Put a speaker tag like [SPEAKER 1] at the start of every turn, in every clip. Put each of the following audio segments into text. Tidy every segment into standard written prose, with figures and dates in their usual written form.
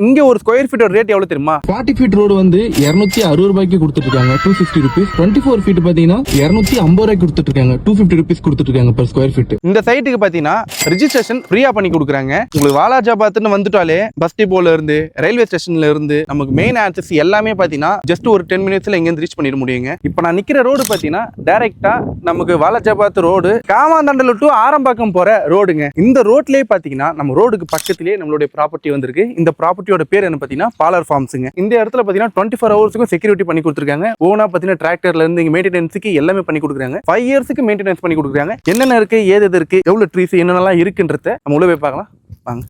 [SPEAKER 1] இங்க ஒரு square feet rate எவ்வளவு தெரியுமா?
[SPEAKER 2] 40 ஃபீட் ரோடு வந்து 260 ரூபாய்க்கு கொடுத்துட்டு இருக்காங்க, 260 rupees. 24 ஃபீட் பாத்தீங்கன்னா 250 ரூபாய்க்கு கொடுத்துட்டு இருக்காங்க, 250 rupees கொடுத்துட்டு இருக்காங்க per ஸ்கொயர் ஃபீட்.
[SPEAKER 1] இந்த சைட்டுக்கு பாத்தீங்கன்னா ரெஜிஸ்ட்ரேஷன் ஃப்ரீயா பண்ணி கொடுக்குறாங்க. உங்களுக்கு வாலாஜாபாத்னு வந்துட்டாலே பஸ் டிப்போல இருந்து ரயில்வே ஸ்டேஷன்ல இருந்து நமக்கு மெயின் ஆக்சஸ் எல்லாமே பாத்தீங்கன்னா ஜஸ்ட் ஒரு 10 மினிட்ஸ்ல இங்க ரீச் பண்ணிட முடியுங்க. இப்போ நான் நிக்கிற ரோடு பாத்தீங்கன்னா டைரக்டா நமக்கு வாலாஜாபாத் ரோடு காமாந்தண்டல் டு ஆரம்பாக்கம் போற ரோடுங்க. இந்த ரோட்லயே பாத்தீங்கன்னா நம்ம ரோடுக்கு பக்கத்திலேயே நம்மளுடைய ப்ராப்பர்ட்டி வந்திருக்கு. இந்த ப்ராப்பர்ட்டியோட பேர் என்ன பாத்தீங்கன்னா பாலர் ஃபார்ம்ஸ்ங்க. இந்த இடத்துல பாத்தீங்கன்னா 24 ஹவர்ஸ்க்கு செக்யூரிட்டி பண்ணி கொடுத்துருக்காங்க. ஓனா பாத்தீங்கன்னா டிராக்டர்ல இருந்து மெயின்டெனன்ஸ்க்கு எல்லாமே பண்ணி கொடுக்குறாங்க. 5 இயர்ஸ்க்கு மெயின்டெனன்ஸ் பண்ணி கொடுக்குறாங்க. என்னென்ன இருக்கு, ஏது இருக்கு, எவ்வளவு ட்ரீஸ் என்னென்னலாம் இருக்குன்றத நம்ம உள்ள போய் பார்க்கலாம் வாங்க.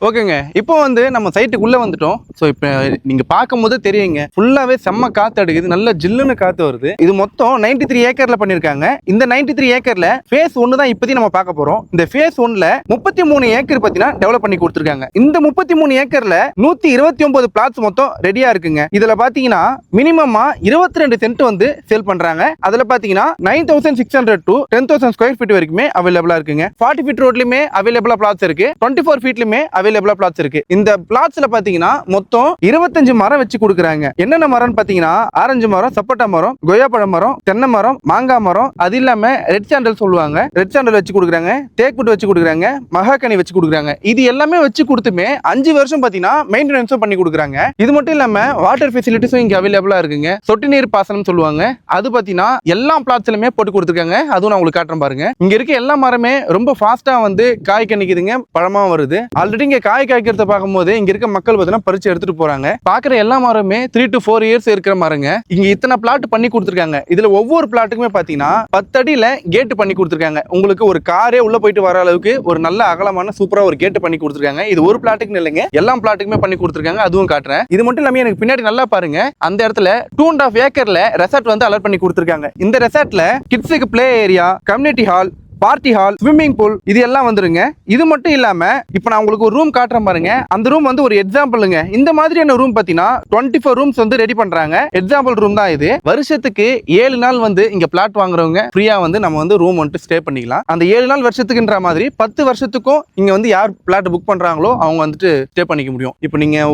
[SPEAKER 1] ஓகேங்க, இப்போ வந்து நம்ம சைட்டுக்குள்ள வந்துட்டோம். ஸோ இப்போ நீங்க பார்க்கும்போது தெரியுங்க, ஃபுல்லாவே செம்ம காத்து அடிக்குது, நல்ல ஜில்லுன்னு காத்து வருது. இது மொத்தம் 93 ஏக்கர்ல பண்ணிருக்காங்க. இந்த 93 ஏக்கர்ல ஃபேஸ் 1 தான் இப்போதைக்கு நம்ம பார்க்க போறோம். இந்த ஃபேஸ் 1ல 33 ஏக்கர் பார்த்தீங்கன்னா டெவலப் பண்ணி கொடுத்துருக்காங்க. இந்த 33 ஏக்கர்ல 129 பிளாட்ஸ் மொத்தம் ரெடியா இருக்குங்க. இதுல பாத்தீங்கன்னா மினிமமா 22 சென்ட் வந்து சேல் பண்றாங்க. அதுல பாத்தீங்கன்னா 9600 to 10000 ஸ்கொயர் ஃபீட் வரைக்குமே அவைலபிளா இருக்குங்க. 40 ஃபீட் ரோட்லயுமே அவைலபிளா பிளாட்ஸ் இருக்கு, 24 ஃபீட்லயுமே அவைலபிளா பிளாட்ஸ் இருக்கு. இந்த பிளாட்ஸ்ல பாத்தீங்கன்னா மொத்தம் 25 மரம் வச்சு கொடுக்குறாங்க. என்னென்ன மரம் பாத்தீங்கன்னா ஆரஞ்சு மரம், சப்போட்டா மரம், கொய்யாப்பழ மரம், தென்னை மரம், மாங்காய் மரம், அது இல்லாம ரெட் சாண்டல் சொல்லுவாங்க, ரெட் சாண்டல் வச்சு கொடுக்குறாங்க, தேக்குட் வச்சு கொடுக்குறாங்க, மகாகனி வச்சு கொடுக்குறாங்க. இது எல்லாமே வச்சு கொடுத்துமே 5 வருஷம் பாத்தீங்கன்னா மெயின்டெனன்ஸும் பண்ணி கொடுக்குறாங்க. இது மட்டும் இல்லாம வாட்டர் ஃபெசிலிட்டிஸும் இங்க அவைலபிளா இருக்குங்க. சொட்டு நீர் பாசனம் சொல்லுவாங்க, அது பாத்தீங்கன்னா எல்லா பிளாட்ஸ்லயுமே போட்டு கொடுத்துருக்காங்க. அதுவும் நான் உங்களுக்கு காட்டுறேன் பாருங்க. இங்க இருக்க எல்லா மரமே ரொம்ப ஃபாஸ்டா வந்து காய் கணிக்குதுங்க, பழமா வருது. ஆல்ரெடி இங்க காய் காய்க்கிறத பார்க்கும்போது இங்க இருக்க மக்கள் பார்த்தீங்கன்னா பறிச்சு எடுத்துட்டு போறாங்க. பாக்குற எல்லா மரமே 3 to 4 இயர்ஸ் இருக்கிற மரங்க. இங்க இத்தனை பிளாட் பண்ணி கொடுத்துருக்காங்க. இதுல ஒவ்வொரு பிளாட்டுக்குமே பாத்தீங்கன்னா 10 அடியில கேட் பண்ணி கொடுத்துருக்காங்க. உங்களுக்கு ஒரு காரே உள்ள போயிட்டு வர அளவுக்கு ஒரு நல்ல அகலமான சூப்பரா ஒரு கேட் பண்ணி கொடுத்துருக்காங்க. இது ஒரு பிளாட்டுக்கு இல்லைங்க, எல்லா பிளாட்டுக்குமே பண்ணி கொடுத்துருக்காங்க. அதுவும் காட்டுறேன். இது மட்டும் இல்லாம எனக்கு பின்னாடி நல்லா பாருங்க, அந்த இடத்துல 2.5 ஏக்கர்ல ரெசார்ட் வந்து அலர்ட் பண்ணி கொடுத்துருக்காங்க. இந்த ரெசார்ட்ல கிட்ஸுக்கு play area, community hall, party hall, swimming pool இது எல்லாம் வந்துருங்க. இது மட்டும் இல்லாம இப்ப நான் உங்களுக்கு ஒரு ரூம் காட்டுறேன் பாருங்க. அந்த ரூம் வந்து ஒரு எக்ஸாம்பிளுங்க. இந்த மாதிரியான ரூம் பாத்தீங்கன்னா 24 ரூம்ஸ் வந்து ரெடி பண்றாங்க. எக்ஸாம்பிள் ரூம் தான் இது. வருஷத்துக்கு 7 நாள் வந்து இங்க பிளாட் வாங்குறவங்க ஃப்ரீயா வந்து நம்ம வந்து ரூம் வந்து ஸ்டே பண்ணிக்கலாம். அந்த 7 நாள் வருஷத்துக்குன்ற மாதிரி 10 வருஷத்துக்கும் இங்க வந்து யார் பிளாட் புக் பண்றாங்களோ அவங்க வந்துட்டு ஸ்டே பண்ணிக்க முடியும். இப்போ நீங்க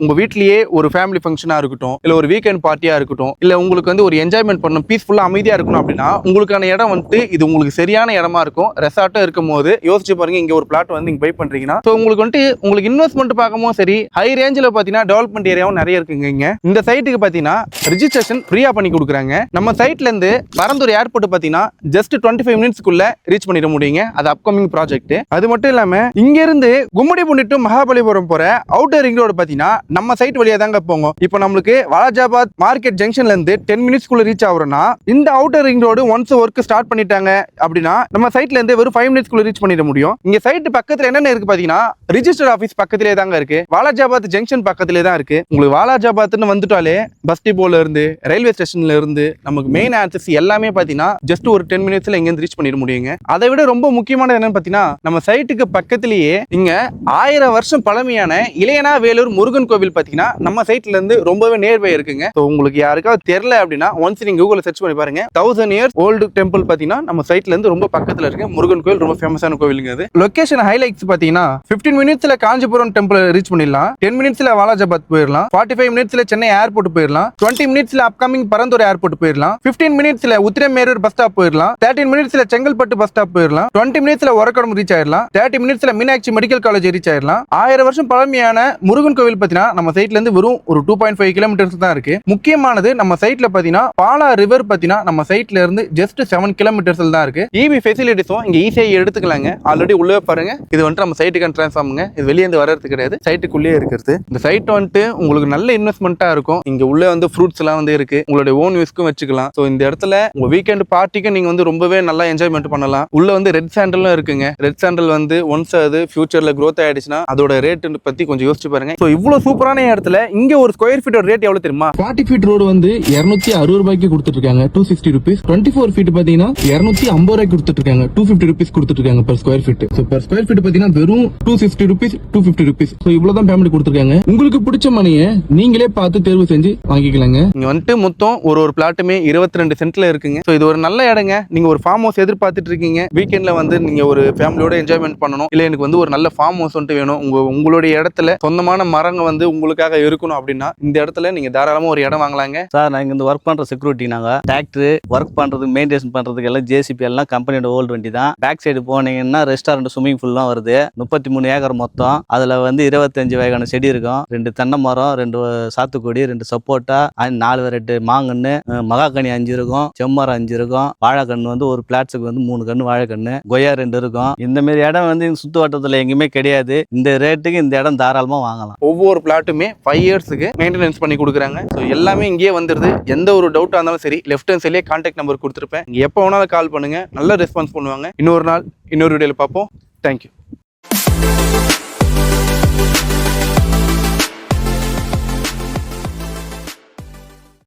[SPEAKER 1] உங்க வீட்லயே ஒரு ஃபேமிலி ஃபங்க்ஷனா இருக்கட்டும், இல்ல ஒரு வீக்கெண்ட் பார்ட்டியா இருக்கட்டும், இல்ல உங்களுக்கு வந்து ஒரு என்ஜாய்மெண்ட் பண்ணணும், பீஸ்ஃபுல்லா அமைதியா இருக்கணும் அப்படின்னா உங்களுக்கான இடம் வந்து இது உங்களுக்கு சரியான இடம் இருக்கும். ரெசார்ட்டும் இருக்கும் போது யோசிச்சு பாருங்க, இங்க ஒரு பிளாட் வந்து நீங்க பை பண்றீங்கன்னா உங்களுக்கு வந்து உங்களுக்கு இன்வெஸ்ட்மெண்ட் பார்க்கும்போது சரி, ஹை ரேஞ்சில் பாத்தீங்கன்னா டெவலப்மெண்ட் ஏரியாவும் நிறைய இருக்குங்க. இங்க இந்த சைட்டுக்கு பாத்தீங்கன்னா ரெஜிஸ்ட்ரேஷன் ஃப்ரீயா பண்ணி கொடுக்குறாங்க. நம்ம சைட்ல இருந்து பரந்தூர் ஏர்போர்ட் பாத்தீங்கன்னா ஜஸ்ட் 25 மினிட்ஸ்க்குள்ள ரீச் பண்ணிட முடியுங்க. அது அப்கமிங் ப்ராஜெக்ட். அது மட்டும் இல்லாம இங்க இருந்து கும்மிடிப்பூண்டி டு மகாபலிபுரம் போற அவுட்டர் ரிங் ரோடு பாத்தீங்கன்னா நம்ம சைட் வழியா தாங்க போகும். இப்போ நம்மளுக்கு வாலாஜாபாத் மார்க்கெட் ஜங்ஷன்ல இருந்து 10 மினிட்ஸ்க்குள்ள ரீச் ஆகுறோம்னா இந்த outer ring road once work start பண்ணிட்டாங்க அப்படின்னா நம்ம சைட்ல இருந்து வெறும் 5 மினிட்ஸ்க்குள்ள ரீச் பண்ணிட முடியும். இங்க சைட் பக்கத்துல என்னென்ன இருக்கு பாத்தீங்கன்னா ரிஜிஸ்டர் ஆபீஸ் பக்கத்திலே தாங்க இருக்கு. வாலாஜாபாத் ஜங்ஷன் பக்கத்திலே தான் இருக்கு. உங்களுக்கு வாலாஜாபாத்னு வந்துட்டாலே பஸ் டிப்போல இருந்து ரயில்வே ஸ்டேஷன்ல இருந்து நமக்கு மெயின் ஆக்சஸ் எல்லாமே பாத்தீங்கன்னா ஜஸ்ட் ஒரு 10 மினிட்ஸ்ல இங்க ரீச் பண்ணிட முடியுங்க. அதை விட ரொம்ப முக்கியமானது என்னன்னு பாத்தீங்கன்னா நம்ம சைட்டுக்கு பக்கத்திலேயே இங்க 1000 வருஷம் பழமையான இளையனா வேலூர் முருகன் கோவில் பாத்தீங்கன்னா நம்ம சைட்ல இருந்து ரொம்பவே நேர்வே இருக்குங்க. உங்களுக்கு யாருக்காவது தெரியல அப்படின்னா ஒன்ஸ் நீங்க கூகுள்ல சர்ச் பண்ணி பாருங்க. 1000 இயர்ஸ் ஓல்டு டெம்பிள் பாத்தீங்கன்னா நம்ம சைட்ல இருந்து ரொம்ப பக்கத்துல இருக்கு. முருகன் கோயில் ரொம்ப ஃபேமஸான கோவிலுங்க. அது லொகேஷன் ஹைலைட்ஸ் பாத்தீங்கன்னா 15 மினிட்ஸ்ல காஞ்சிபுரம் டெம்பிள் ரீச் பண்ணிடலாம், 10 மினிட்ஸ்ல வாலாஜாபாத் போயிடலாம், 45 மினிட்ஸ்ல சென்னை ஏர்போர்ட் போயிடலாம், 20 மினிட்ஸ்ல அப்கமிங் பரந்தூர் ஏர்போர்ட் போயிடலாம், 15 மினிட்ஸ்ல உத்திரமேரூர் பஸ் ஸ்டாப் போயிடலாம், 13 மினிட்ஸ்ல செங்கல்பட்டு பஸ் ஸ்டாப் போயிடலாம், 20 மினிட்ஸ்ல ஒரக்கடம் ரீச் ஆயிடலாம், 30 மினிட்ஸ்ல மீனாட்சி மெடிக்கல் காலேஜ் ரீச் ஆயிடலாம். 1000 வருஷம் பழமையான முருகன் கோவில் பாத்தீங்கன்னா நம்ம சைட்ல இருந்து வெறும் ஒரு 2.5 கிலோமீட்டர்ஸ் தான் இருக்கு. முக்கியமானது நம்ம சைட்ல பாத்தீங்கன்னா பாலா ரிவர் பாத்தீங்கன்னா நம்ம சைட்ல இருந்து ஜஸ்ட் 7 கிலோமீட்டர்ஸ் தான் இருக்கு. ஈவி ஃபெசிலிட்டிஸும் இங்க ஈஸியா எடுத்துக்கலாங்க. ஆல்ரெடி உள்ளே பாருங்க, இது வந்துட்டு நம்ம சைட்டுக்கான டிரான்ஸ்ஃபார்முங்க. இது வெளியே இருந்து வர்றது கிடையாது, சைட்டுக்குள்ளேயே இருக்கிறது. இந்த சைட் வந்துட்டு உங்களுக்கு நல்ல இன்வெஸ்ட்மெண்ட்டா இருக்கும். இங்க உள்ள வந்து ஃப்ரூட்ஸ் எல்லாம் வந்து இருக்கு, உங்களுடைய ஓன் யூஸ்க்கும் வச்சுக்கலாம். ஸோ இந்த இடத்துல உங்க வீக்கெண்ட் பார்ட்டிக்கு நீங்க வந்து ரொம்பவே நல்லா என்ஜாய்மெண்ட் பண்ணலாம். உள்ள வந்து ரெட் சாண்டலும் இருக்குங்க. ரெட் சாண்டல் வந்து ஒன்ஸ் அது ஃபியூச்சர்ல க்ரோத் ஆயிடுச்சுன்னா அதோட ரேட் பத்தி கொஞ்சம் யோசிச்சு பாருங்க. ஸோ இவ்வளவு சூப்பரான இடத்துல இங்க ஒரு ஸ்கொயர் ஃபீட் ரேட் எவ்வளவு தெரியுமா?
[SPEAKER 2] 40 ஃபீட் ரோடு வந்து 260 ரூபாய்க்கு கொடுத்துட்டு இருக்காங்க, 260 rupees. 24 ஃபீட் பாத்தீங்கன்னா 250 ரூபாய்க்கு கொடுத்துட்டு இருக்காங்க 250 rupees கொடுத்துட்டு இருக்காங்க per square feet. So per square feet பாத்தீங்கன்னா வெறும் 260 rupees 250 rupees. So இவ்வளவுதான் பேமெண்ட் கொடுத்துருக்காங்க. உங்களுக்கு பிடிச்ச மனையை நீங்களே பார்த்து தேர்வு செஞ்சு வாங்கிக்கலாங்க.
[SPEAKER 1] இங்க வந்துட்டு மொத்தம் ஒரு பிளாட்டுமே 22 சென்ட்ல இருக்குங்க. ஸோ இது ஒரு நல்ல இடங்க. நீங்க ஒரு ஃபார்ம் ஹவுஸ் எதிர்பார்த்துட்டு இருக்கீங்க, வீக்கெண்ட்ல வந்து நீங்க ஒரு ஃபேமிலியோட என்ஜாய்மெண்ட் பண்ணணும், இல்ல எனக்கு வந்து ஒரு நல்ல ஃபார்ம் ஹவுஸ் வந்துட்டு வேணும், உங்களுடைய இடத்துல சொந்தமான மரங்க வந்து உங்களுக்காக இருக்கணும் அப்படின்னா இந்த இடத்துல நீங்க தாராளமா ஒரு இடம் வாங்கலாங்க.
[SPEAKER 3] சார் நாங்கள் இந்த ஒர்க் பண்ற செக்யூரிட்டி, நாங்கள் டிராக்டர் ஒர்க் பண்றது மெயின்டெனன்ஸ் பண்றதுக்கு எல்லாம் ஜேசிபி எல்லாம் கம்பெனியோட ஓல்டு வண்டி தான். பேக் சைடு போனீங்கன்னா ரெஸ்டாரண்ட் ஸ்விம்மிங் பூல்லாம் வருது. 33 ஏக்கர் மொத்தம். அதுல வந்து 25 வகையான செடி இருக்கும். 2 தென்னை மரம், 2 சாத்துக்குடி, 2 சப்போட்டா, 4 வெரைட்டி மாங்கன்னு, மகாக்கனி 5 இருக்கும், செம்மரம் 5 இருக்கும், வாழைக்கண்ணு வந்து ஒரு பிளாட்ஸுக்கு வந்து 3 கண்ணு வாழைக்கண்ணு, கொய்யா 2 இருக்கும். இந்த மாதிரி இடம் வந்து சுத்து வட்டத்துல எங்கேயுமே கிடையாது. இந்த ரேட்டுக்கு இந்த இடம் தாராளமா வாங்கலாம்.
[SPEAKER 1] ஒவ்வொரு பிளாட்டுமே 5 இயர்ஸுக்கு மெயின்டெனன்ஸ் பண்ணி கொடுக்குறாங்க. ஸோ எல்லாமே இங்கேயே வந்துருது. எந்த ஒரு டவுட்டாக இருந்தாலும் சரி, லெஃப்ட் ஹேண்ட் சைட்லேயே கான்டாக்ட் நம்பர் கொடுத்துருப்பேன். நீங்க எப்போ வேணாலும் கால் பண்ணுங்க, நல்ல ரெஸ்பான்ஸ் பண்ணுவாங்க. இன்னொரு நாள் இன்னொரு வீடியோவில் பார்ப்போம். தேங்க்யூ.